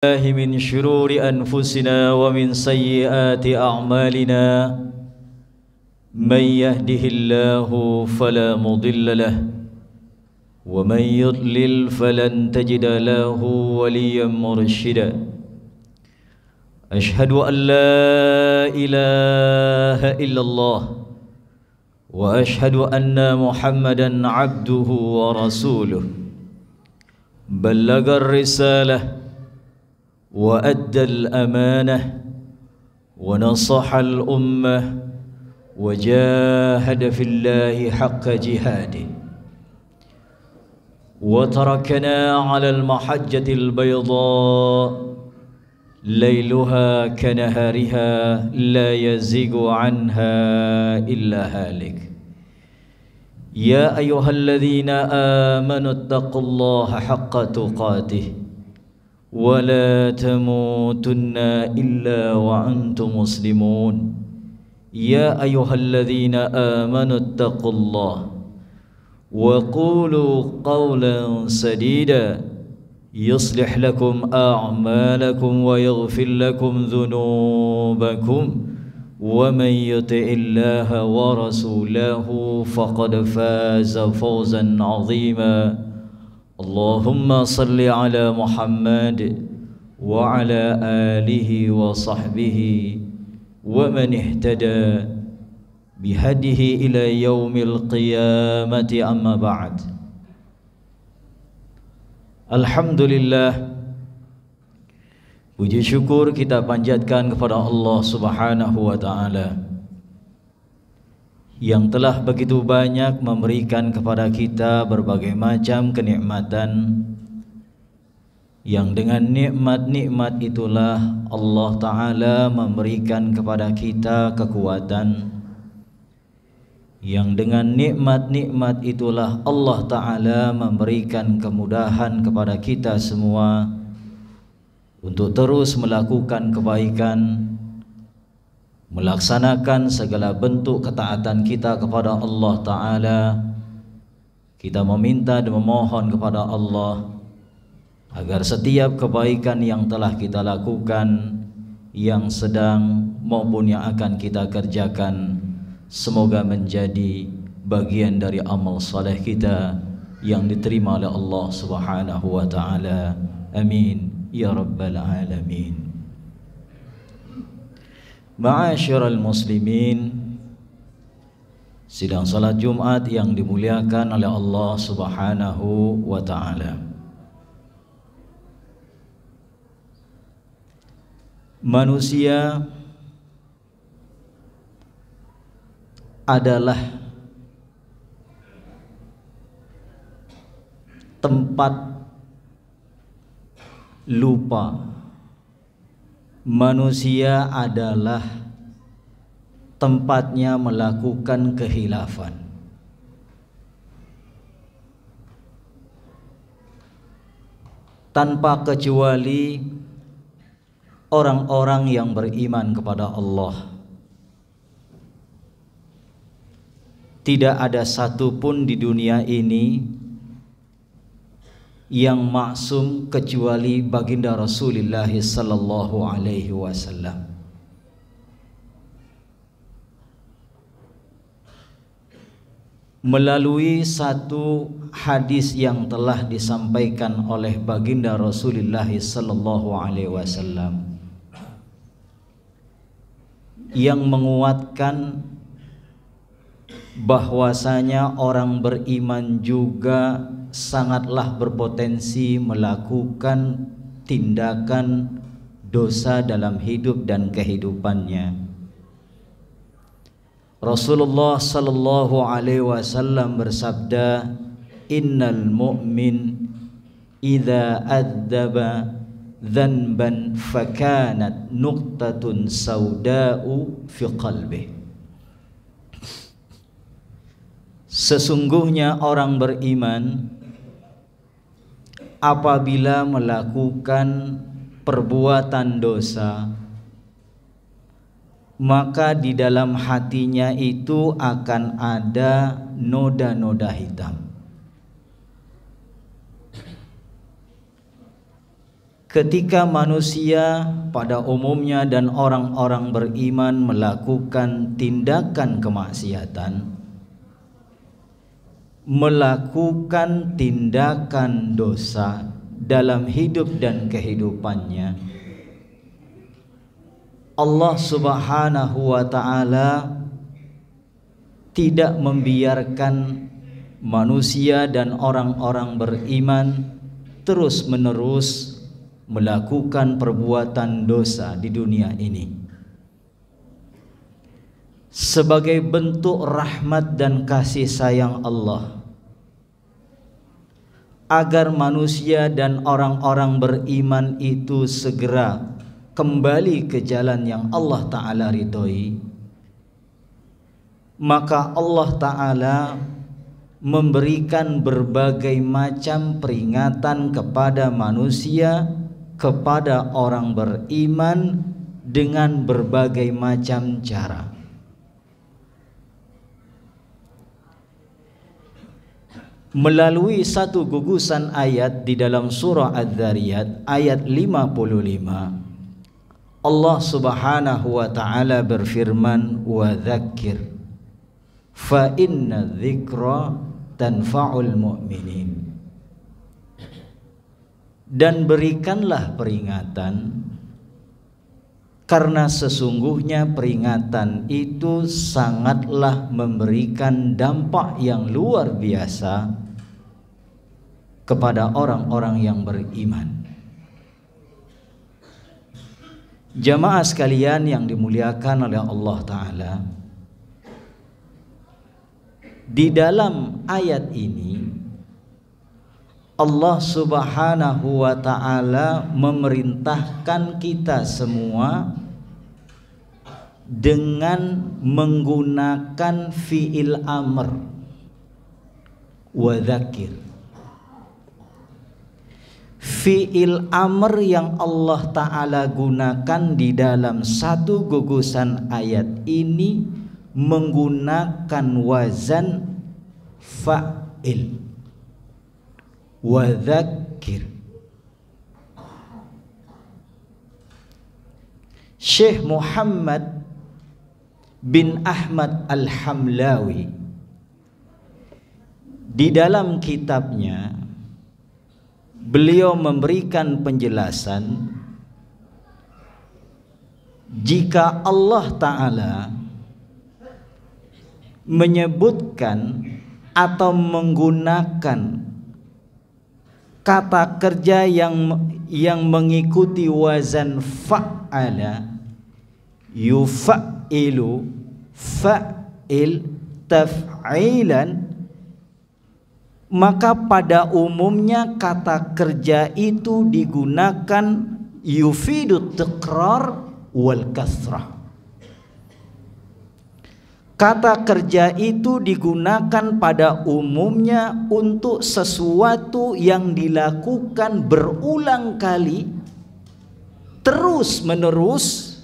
الله من شرور أنفسنا ومن سيئات أعمالنا من يهده الله فلا مضل له ومن يضلل فلن تجد له وليا مرشدا أشهد أن لا إله إلا الله وأشهد أن محمدا عبده ورسوله بلغ الرسالة وأدى الأمانة ونصح الأمة وجاهد في الله حق جهاده وتركنا على المحجة البيضاء ليلها كنهارها لا يزيغ عنها إلا هالك يا أيها الذين آمنوا اتقوا الله حق تقاته ولا تموتن إلا وأنتم مسلمون يا أيها الذين آمنوا اتقوا الله وقولوا قولا سديدا يصلح لكم أعمالكم ويغفر لكم ذنوبكم ومن يطع الله ورسوله فقد فاز فوزا عظيما اللهم صل على محمد وعلى آله وصحبه ومن اهتدى بهديه إلى يوم القيامة أما بعد Alhamdulillah, puji syukur kita panjatkan kepada Allah Subhanahu wa Ta'ala yang telah begitu banyak memberikan kepada kita berbagai macam kenikmatan, yang dengan nikmat-nikmat itulah Allah Ta'ala memberikan kepada kita kekuatan, yang dengan nikmat-nikmat itulah Allah Ta'ala memberikan kemudahan kepada kita semua untuk terus melakukan kebaikan, melaksanakan segala bentuk ketaatan kita kepada Allah Ta'ala. Kita meminta dan memohon kepada Allah agar setiap kebaikan yang telah kita lakukan, yang sedang maupun yang akan kita kerjakan, semoga menjadi bagian dari amal saleh kita yang diterima oleh Allah Subhanahu wa Ta'ala. Amin ya rabbal alamin. Ma'asyiral muslimin, sidang salat Jumat yang dimuliakan oleh Allah Subhanahu wa Ta'ala. Manusia adalah tempat lupa. Manusia adalah tempatnya melakukan kehilafan. Tanpa kecuali orang-orang yang beriman kepada Allah, tidak ada satupun di dunia ini yang maksum kecuali baginda Rasulullah sallallahu alaihi wasallam. Melalui satu hadis yang telah disampaikan oleh baginda Rasulullah sallallahu alaihi wasallam yang menguatkan bahwasanya orang beriman juga sangatlah berpotensi melakukan tindakan dosa dalam hidup dan kehidupannya. Rasulullah sallallahu alaihi wasallam bersabda, "Innal mu'min idza adzaba dzanban fakanat nuqtatun sauda'u fi qalbihi." Sesungguhnya orang beriman apabila melakukan perbuatan dosa, maka di dalam hatinya itu akan ada noda-noda hitam. ketika manusia pada umumnya dan orang-orang beriman melakukan tindakan kemaksiatan, melakukan tindakan dosa dalam hidup dan kehidupannya, Allah Subhanahu wa ta'ala tidak membiarkan manusia dan orang-orang beriman terus-menerus melakukan perbuatan dosa di dunia ini. Sebagai bentuk rahmat dan kasih sayang Allah, agar manusia dan orang-orang beriman itu segera kembali ke jalan yang Allah Ta'ala ridhoi, maka Allah Ta'ala memberikan berbagai macam peringatan kepada manusia, kepada orang beriman dengan berbagai macam cara. Melalui satu gugusan ayat di dalam surah Adz-Dzariyat ayat 55, Allah Subhanahu wa ta'ala berfirman, wa dzakir fa inna dzikra tanfa'ul mu'minin. Dan berikanlah peringatan, karena sesungguhnya peringatan itu sangatlah memberikan dampak yang luar biasa kepada orang-orang yang beriman. Jamaah sekalian yang dimuliakan oleh Allah Ta'ala, di dalam ayat ini Allah Subhanahu wa ta'ala memerintahkan kita semua dengan menggunakan fi'il amr, wa dzakir. Fi'il amr yang Allah Ta'ala gunakan di dalam satu gugusan ayat ini menggunakan wazan fa'il, wa dzakir. Syekh Muhammad bin Ahmad Al-Hamlawi di dalam kitabnya beliau memberikan penjelasan, jika Allah Ta'ala menyebutkan atau menggunakan kata kerja yang mengikuti wazan fa'ala, yufa'ilu, fa'il, taf'ilan, maka pada umumnya kata kerja itu digunakan yufidu tiqrar wal kasrah. Kata kerja itu digunakan pada umumnya untuk sesuatu yang dilakukan berulang kali, terus menerus,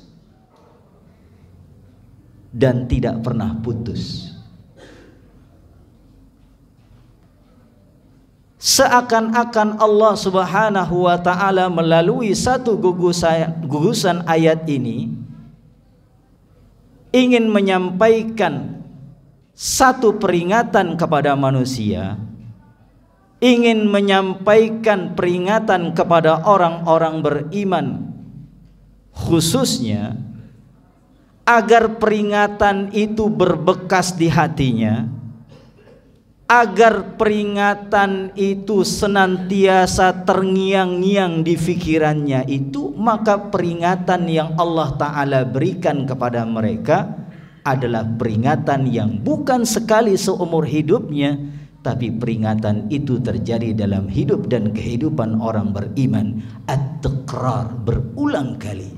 dan tidak pernah putus. Seakan-akan Allah Subhanahu wa ta'ala melalui satu gugusan ayat ini ingin menyampaikan satu peringatan kepada manusia, ingin menyampaikan peringatan kepada orang-orang beriman khususnya, agar peringatan itu berbekas di hatinya, agar peringatan itu senantiasa terngiang-ngiang di pikirannya itu, maka peringatan yang Allah Ta'ala berikan kepada mereka adalah peringatan yang bukan sekali seumur hidupnya, tapi peringatan itu terjadi dalam hidup dan kehidupan orang beriman, at-tiqrar, berulang kali.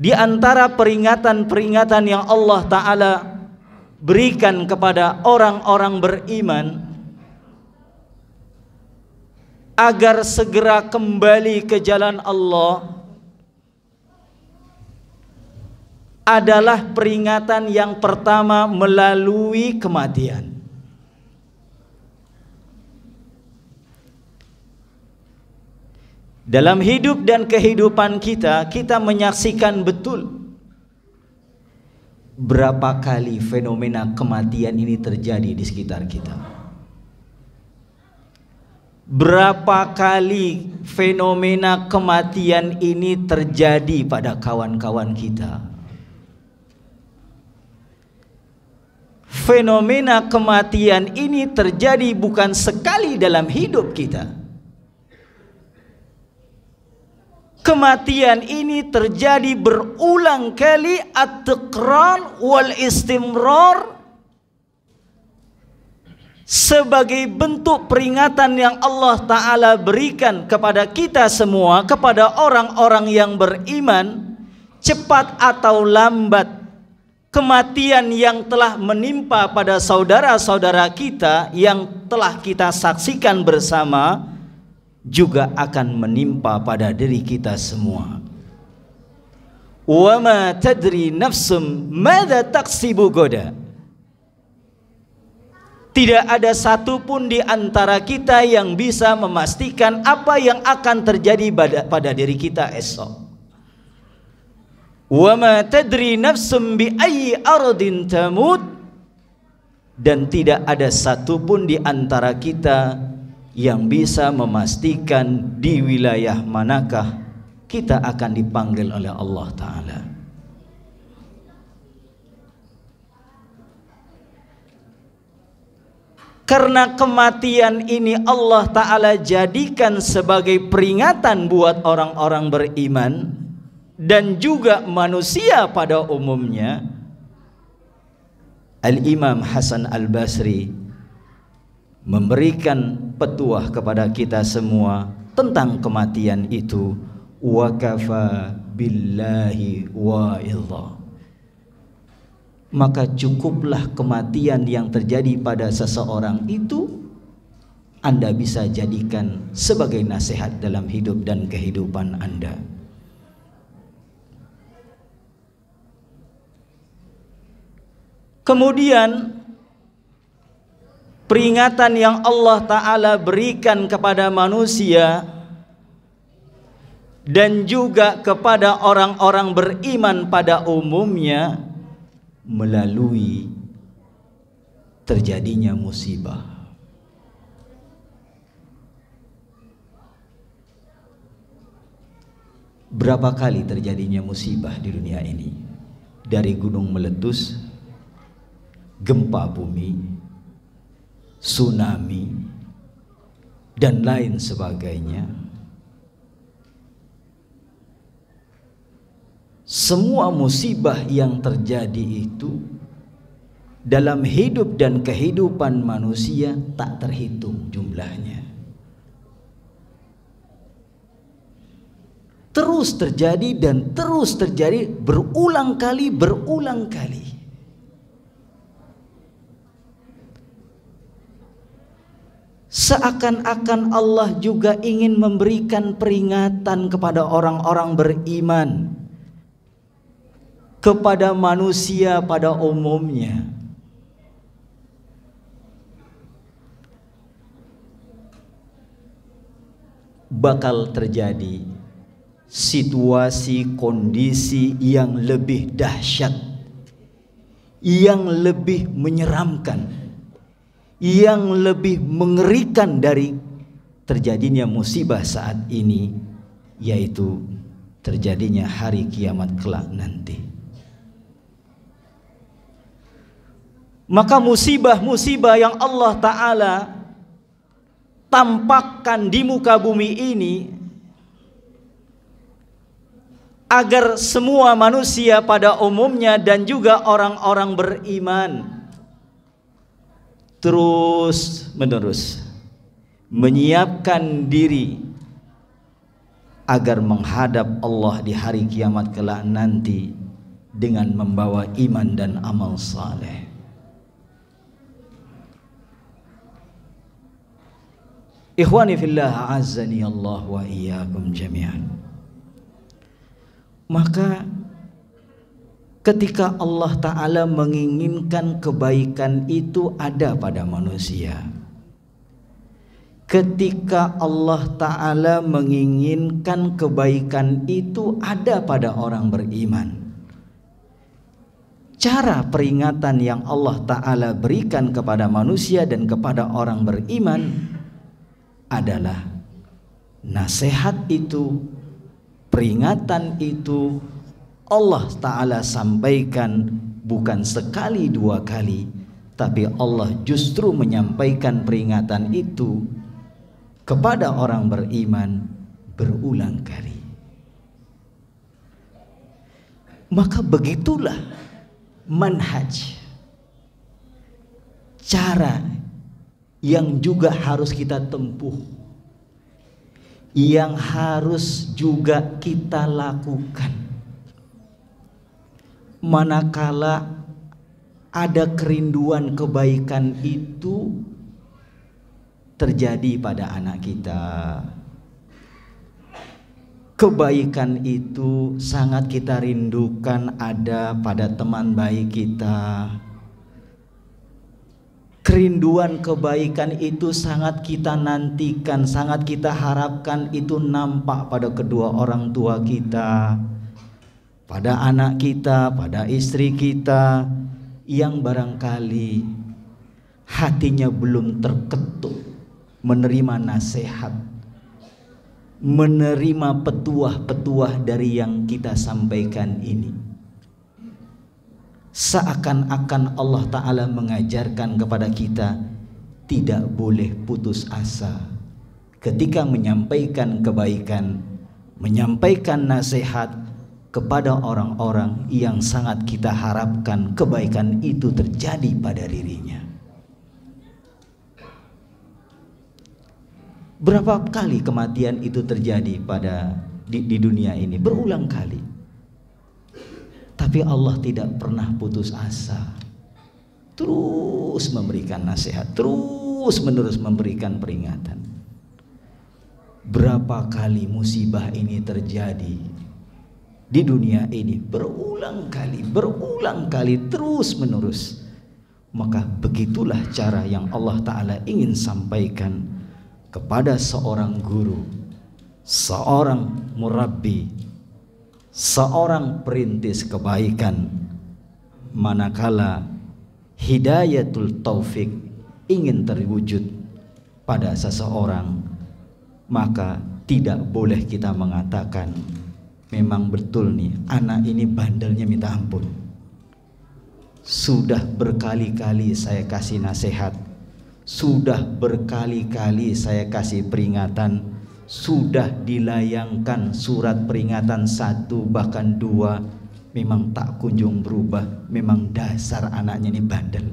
Di antara peringatan-peringatan yang Allah Ta'ala berikan kepada orang-orang beriman agar segera kembali ke jalan Allah adalah peringatan yang pertama melalui kematian. Dalam hidup dan kehidupan kita, kita menyaksikan betul berapa kali fenomena kematian ini terjadi di sekitar kita. Berapa kali fenomena kematian ini terjadi pada kawan-kawan kita. Fenomena kematian ini terjadi bukan sekali dalam hidup kita. Kematian ini terjadi berulang kali, at-tiqrar wal istimrar, sebagai bentuk peringatan yang Allah Ta'ala berikan kepada kita semua, kepada orang-orang yang beriman. Cepat atau lambat, kematian yang telah menimpa pada saudara-saudara kita yang telah kita saksikan bersama juga akan menimpa pada diri kita semua. Wa ma tadri nafsum madza taksibu goda. Tidak ada satupun di antara kita yang bisa memastikan apa yang akan terjadi pada diri kita esok. Wa ma tadri nafsum bi ayyi ardin tamut. Dan tidak ada satupun di antara kita yang bisa memastikan di wilayah manakah kita akan dipanggil oleh Allah Ta'ala. Karena kematian ini Allah Ta'ala jadikan sebagai peringatan buat orang-orang beriman dan juga manusia pada umumnya. Al-Imam Hasan Al-Basri memberikan petuah kepada kita semua tentang kematian itu. Wa kafa billahi wa'idha. Maka cukuplah kematian yang terjadi pada seseorang itu Anda bisa jadikan sebagai nasihat dalam hidup dan kehidupan Anda. Kemudian peringatan yang Allah Ta'ala berikan kepada manusia dan juga kepada orang-orang beriman pada umumnya melalui terjadinya musibah. Berapa kali terjadinya musibah di dunia ini? Dari gunung meletus, gempa bumi, tsunami, dan lain sebagainya. Semua musibah yang terjadi itu dalam hidup dan kehidupan manusia tak terhitung jumlahnya. Terus terjadi dan terus terjadi berulang kali. Seakan-akan Allah juga ingin memberikan peringatan kepada orang-orang beriman, kepada manusia pada umumnya. Bakal terjadi situasi kondisi yang lebih dahsyat, yang lebih menyeramkan, yang lebih mengerikan dari terjadinya musibah saat ini, yaitu terjadinya hari kiamat kelak nanti. Maka musibah-musibah yang Allah Ta'ala tampakkan di muka bumi ini agar semua manusia pada umumnya dan juga orang-orang beriman terus menerus menyiapkan diri agar menghadap Allah di hari kiamat kelak nanti dengan membawa iman dan amal saleh. Ikhwani fillah, a'azzani Allah wa iyyakum jami'an. Maka ketika Allah Ta'ala menginginkan kebaikan itu ada pada manusia, ketika Allah Ta'ala menginginkan kebaikan itu ada pada orang beriman. Cara peringatan yang Allah Ta'ala berikan kepada manusia dan kepada orang beriman adalah nasihat itu, peringatan itu Allah Ta'ala sampaikan bukan sekali dua kali, tapi Allah justru menyampaikan peringatan itu kepada orang beriman berulang kali. Maka begitulah manhaj, cara yang juga harus kita tempuh, yang harus juga kita lakukan manakala ada kerinduan kebaikan itu terjadi pada anak kita. Kebaikan itu sangat kita rindukan ada pada teman baik kita. Kerinduan kebaikan itu sangat kita nantikan, sangat kita harapkan itu nampak pada kedua orang tua kita, pada anak kita, pada istri kita yang barangkali hatinya belum terketuk menerima nasihat, menerima petuah-petuah dari yang kita sampaikan ini. Seakan-akan Allah Ta'ala mengajarkan kepada kita tidak boleh putus asa ketika menyampaikan kebaikan, menyampaikan nasihat kepada orang-orang yang sangat kita harapkan kebaikan itu terjadi pada dirinya. Berapa kali kematian itu terjadi di dunia ini? Berulang kali. Tapi Allah tidak pernah putus asa. Terus memberikan nasihat, terus menerus memberikan peringatan. Berapa kali musibah ini terjadi di dunia ini? Berulang kali, terus menerus. Maka begitulah cara yang Allah Ta'ala ingin sampaikan kepada seorang guru, seorang murabbi, seorang perintis kebaikan. Manakala hidayatul taufik ingin terwujud pada seseorang, maka tidak boleh kita mengatakan memang betul nih anak ini bandelnya minta ampun. Sudah berkali-kali saya kasih nasihat, sudah berkali-kali saya kasih peringatan, sudah dilayangkan surat peringatan 1 bahkan 2, memang tak kunjung berubah. Memang dasar anaknya ini bandel.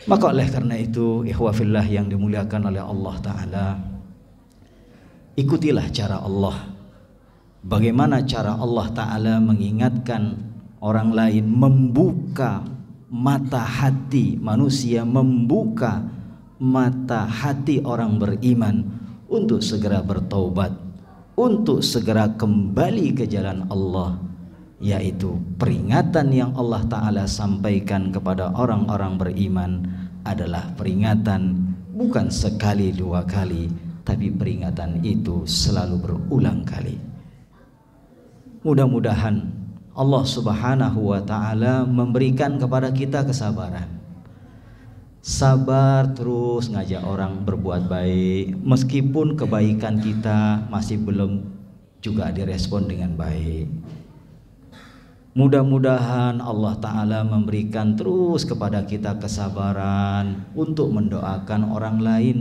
Maka oleh karena itu, ikhwafillah yang dimuliakan oleh Allah Ta'ala, ikutilah cara Allah. Bagaimana cara Allah Ta'ala mengingatkan orang lain, membuka mata hati manusia, membuka mata hati orang beriman untuk segera bertaubat, untuk segera kembali ke jalan Allah, yaitu peringatan yang Allah Ta'ala sampaikan kepada orang-orang beriman adalah peringatan bukan sekali dua kali, tapi peringatan itu selalu berulang kali. Mudah-mudahan Allah Subhanahu wa Ta'ala memberikan kepada kita kesabaran. Sabar terus ngajak orang berbuat baik, meskipun kebaikan kita masih belum juga direspon dengan baik. Mudah-mudahan Allah Ta'ala memberikan terus kepada kita kesabaran untuk mendoakan orang lain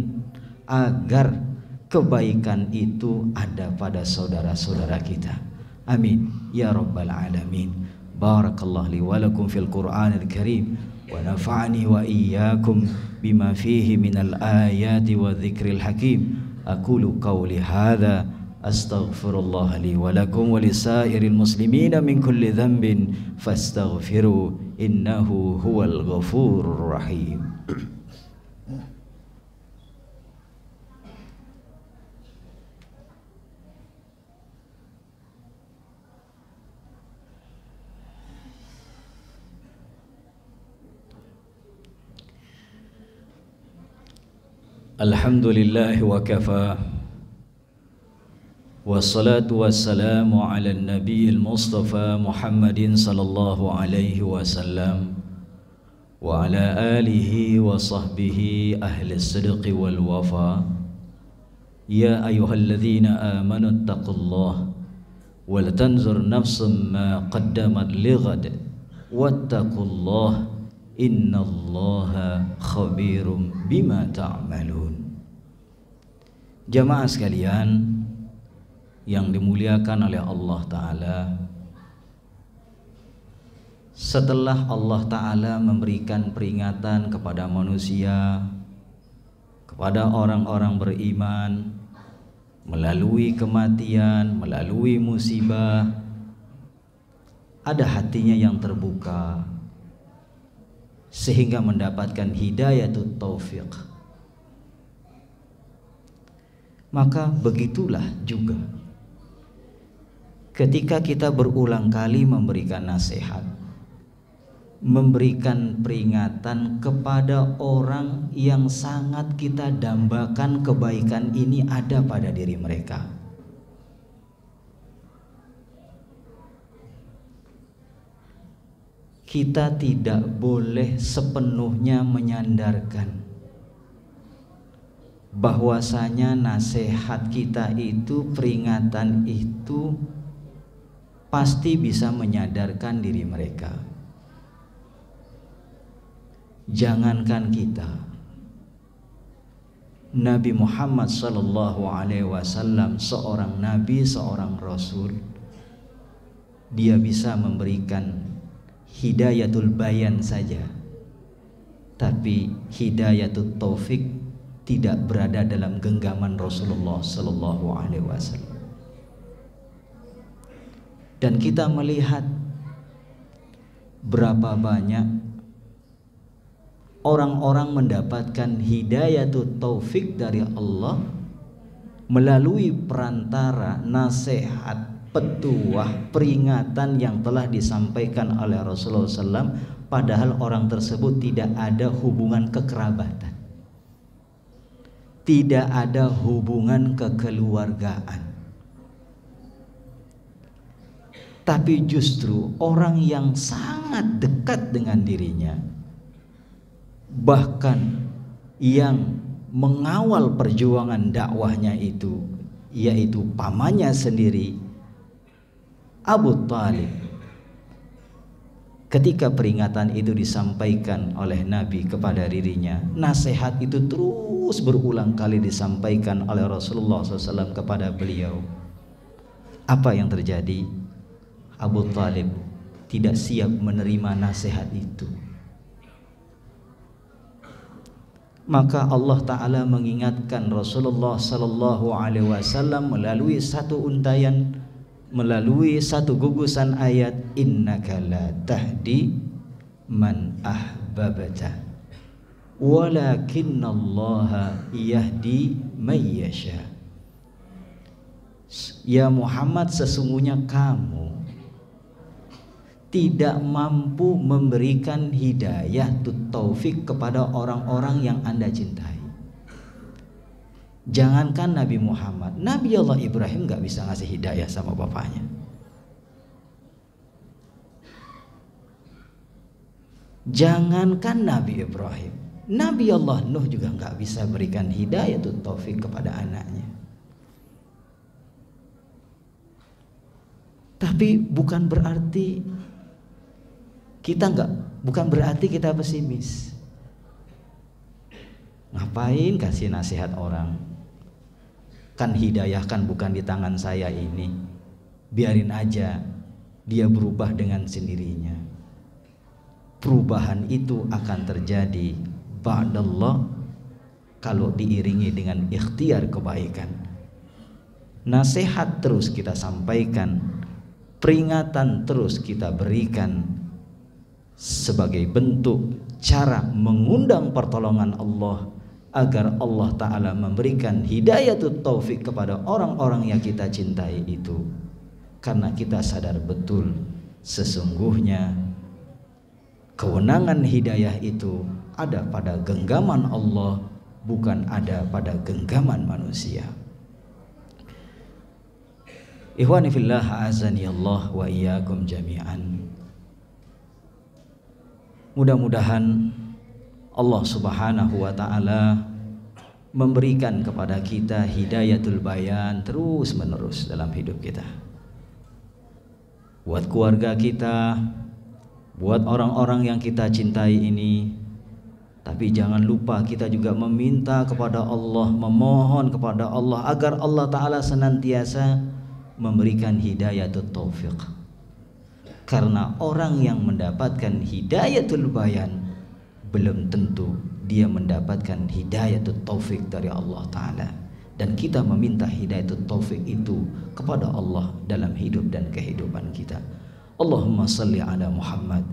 agar kebaikan itu ada pada saudara-saudara kita. Amin ya rabbal alamin. Barakallahu li wa lakum fil Qur'anil Karim wa nafa'ani wa iyyakum bima fihi minal ayati wa dzikril hakim. Aqulu qawli hadza astaghfirullah li wa lakum wa lisairil muslimina min kulli dhanbin fastaghfiru innahu huwal ghafurur rahim. Alhamdulillah wa kafa. Wassalatu wassalamu ala nabiyil mustafa Muhammadin sallallahu alaihi wasallam wa ala alihi wa sahbihi ahli sidqi wal wafa. Ya ayyuhalladzina amanu attaqullah wal tanzur nafsum ma qaddamat lighad wattaqullah innallaha khabirum bima ta'malun. Jamaah sekalian yang dimuliakan oleh Allah Ta'ala, setelah Allah Ta'ala memberikan peringatan kepada manusia, kepada orang-orang beriman, melalui kematian, melalui musibah, ada hatinya yang terbuka sehingga mendapatkan hidayatut taufiq. Maka begitulah juga ketika kita berulang kali memberikan nasihat, memberikan peringatan kepada orang yang sangat kita dambakan kebaikan ini ada pada diri mereka. Kita tidak boleh sepenuhnya menyandarkan bahwasanya nasihat kita itu, peringatan itu pasti bisa menyadarkan diri mereka. Jangankan kita, Nabi Muhammad sallallahu alaihi wasallam, seorang nabi, seorang rasul, dia bisa memberikan hidayatul bayan saja, tapi hidayatul taufik tidak berada dalam genggaman Rasulullah sallallahu alaihi wasallam. Dan kita melihat berapa banyak orang-orang mendapatkan hidayatul taufik dari Allah melalui perantara nasihat, petuah, peringatan yang telah disampaikan oleh Rasulullah SAW, padahal orang tersebut tidak ada hubungan kekerabatan, tidak ada hubungan kekeluargaan, tapi justru orang yang sangat dekat dengan dirinya, bahkan yang mengawal perjuangan dakwahnya itu, yaitu pamannya sendiri, Abu Thalib. Ketika peringatan itu disampaikan oleh Nabi kepada dirinya, nasihat itu terus berulang kali disampaikan oleh Rasulullah SAW kepada beliau. Apa yang terjadi? Abu Thalib tidak siap menerima nasihat itu. Maka Allah Ta'ala mengingatkan Rasulullah SAW melalui satu untayan, melalui satu gugusan ayat, innaka la tahdi man ahbabta walakinnallaha yahdi man yasha. Ya Muhammad, sesungguhnya kamu tidak mampu memberikan hidayah taufik kepada orang-orang yang Anda cintai. Jangankan Nabi Muhammad, Nabi Allah Ibrahim gak bisa ngasih hidayah sama bapaknya. Jangankan Nabi Ibrahim, Nabi Allah Nuh juga gak bisa berikan hidayah taufik kepada anaknya. Tapi bukan berarti kita pesimis. Ngapain kasih nasihat orang? Kan hidayah kan bukan di tangan saya ini. Biarin aja dia berubah dengan sendirinya. Perubahan itu akan terjadi ba'dallah kalau diiringi dengan ikhtiar kebaikan. Nasihat terus kita sampaikan, peringatan terus kita berikan sebagai bentuk cara mengundang pertolongan Allah agar Allah Ta'ala memberikan hidayatut taufik kepada orang-orang yang kita cintai itu. Karena kita sadar betul sesungguhnya kewenangan hidayah itu ada pada genggaman Allah, bukan ada pada genggaman manusia. Ikhwani fillah, azani Allah wa iyyakum jami'an. Mudah-mudahan Allah Subhanahu wa taala memberikan kepada kita hidayatul bayan terus menerus dalam hidup kita. Buat keluarga kita, buat orang-orang yang kita cintai ini. Tapi jangan lupa kita juga meminta kepada Allah, memohon kepada Allah agar Allah taala senantiasa memberikan hidayatul taufik. Karena orang yang mendapatkan hidayatul bayan belum tentu dia mendapatkan hidayatul taufik dari Allah Ta'ala. Dan kita meminta hidayatul taufik itu kepada Allah dalam hidup dan kehidupan kita. Allahumma salli ala Muhammad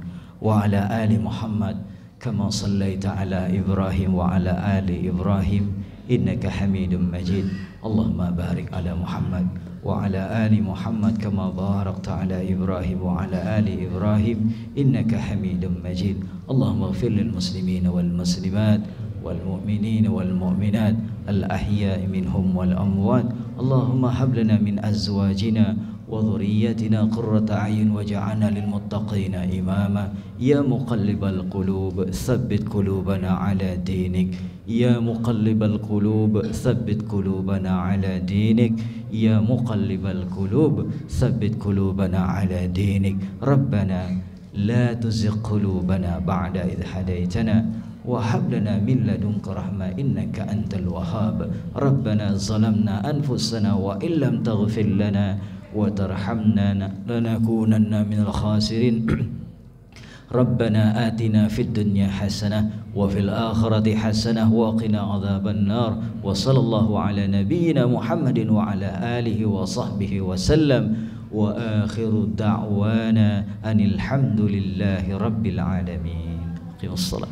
wa ala ali Muhammad kama sallaita ala Ibrahim wa ala ali Ibrahim innaka hamidun majid. Allahumma barik ala Muhammad wa ala ali Muhammad kama barakta ala Ibrahim wa ala ali Ibrahim innaka hamidun majid. Allahumma ighfir lil muslimin wal muslimat wal mu'minin wal mu'minat al ahya'i minhum wal amwat. Allahumma hab lana min azwajina wa dhurriyyatina qurrata a'yun waj'alna lil muttaqina imama. Ya muqallibal qulub tsabbit qulubana ala dinik. Ya muqallibal qulub tsabbit qulubana ala dinik. Ya muqallibal qulub tsabbit qulubana ala dinik. Rabbana la tuzigh qulubana ba'da idh hadaytana wa hab lana min ladunka rahmah innaka antal wahhab. Rabbana zalamna anfusana wa illam taghfir lana wa tarhamna lanakunanna minal khasirin. Rabbana atina fid dunya hasanah wa fil akhirati hasanah wa qina adzaban nar. Wa sallallahu ala nabiyyina Muhammadin wa ala alihi wa sahbihi wa sallam. Wa akhiru da'wana anil hamdulillahi rabbil alamin. Qimus salat.